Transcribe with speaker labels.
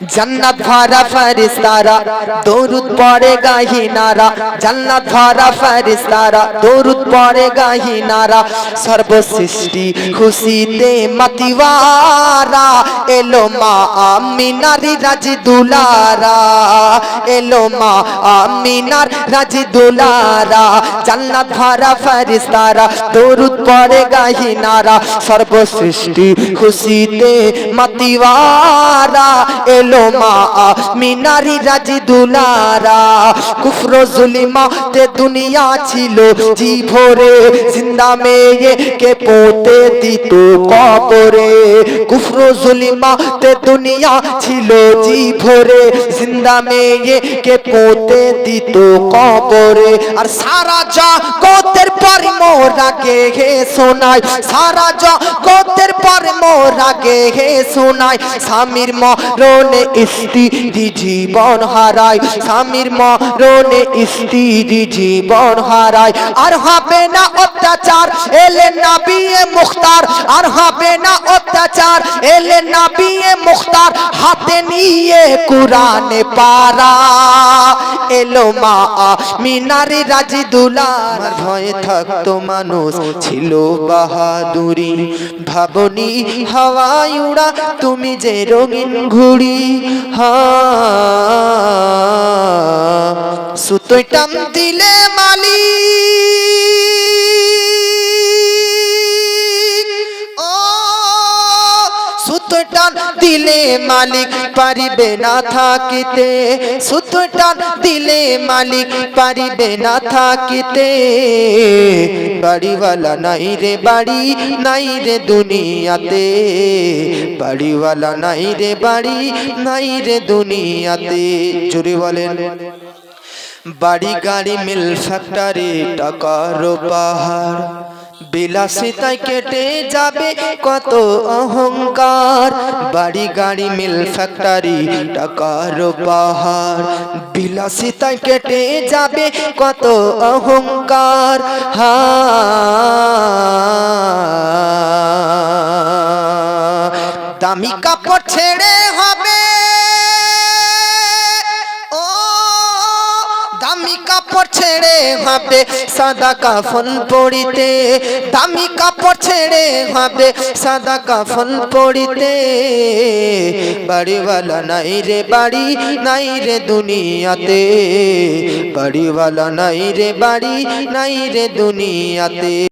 Speaker 1: जन्नत भरा फरिश्तारा दरूद पड़ेगा ही नारा, जन्नत भरा फरिश्तारा दरूद पड़ेगा ही नारा। सर्वसृष्टि खुशीते मतिवारा एलो मा आमिनार राजी दुलारा, एलो मा आमिनार राजी दुलारा। जन्नत भरा फरिश्तारा दरूद पड़ेगा ही नारा, सर्वसृष्टि खुशीते मतिवारा एलो मा आमिनारी राजी दुलारा। कुफ्र जुलिमाते दुनिया छिलो जी भरे, जिंदा मेये के पोते दितो कबरे। कुफ्र जुलिमाते दुनिया छिलो जी भरे, जिंदा मेये के पोते दितो कबरे। और सारा जगतेर पर मोरा गे हे शोनाय, सारा जगतेर पर मोरा गे हे शोनाय। स्वामीर मरणे स्त्री जीवन हाराय, स्वामीर मरणे स्त्री जीवन हाराय। আর হবে না অত্যাচার এলে নবিয়ে মুখতার, আর হবে না অত্যাচার এলে নবিয়ে মুখতার। হাতে নিয়ে কুরআনে পারা এলো মা আমিনার রাজি দুলার। ভয়ে থাকতো মানুষ ছিল বাহাদুরি, ভাবনি হাওয়ায় উড়া তুমি যে রঙিন ঘুড়ি। সুতোয় টান দিলে মালিক, ও সুতোয় টান দিলে মালিক পারিবে না থাকিতে, সুতোয় টান দিলে মালিক পারিবে না থাকিতে। বাড়িওয়ালা নাই রে বাড়ি নাই রে দুনিয়াতে, বাড়িওয়ালা নাই রে বাড়ি নাই রে দুনিয়াতে। জোরে বলেন। বাড়ি গাড়ি মিল ফ্যাক্টরি টাকার পাহাড়, বিলাসিতায় কেটে যাবে কত অহংকার। বাড়ি গাড়ি মিল ফ্যাক্টরি টাকার পাহাড়, বিলাসিতায় কেটে যাবে কত অহংকার। দামি কাপড় ছেড়ে হবে, দামি কাপড় ছেড়ে হবে সাদা কাফন পরিতে, দামি কাপড় ছেড়ে হবে সাদা কাফন পরিতে। বাড়িওয়ালা নাই রে বাড়ি নাই রে দুনিয়াতে, বাড়িওয়ালা নাই রে বাড়ি নাই রে দুনিয়াতে।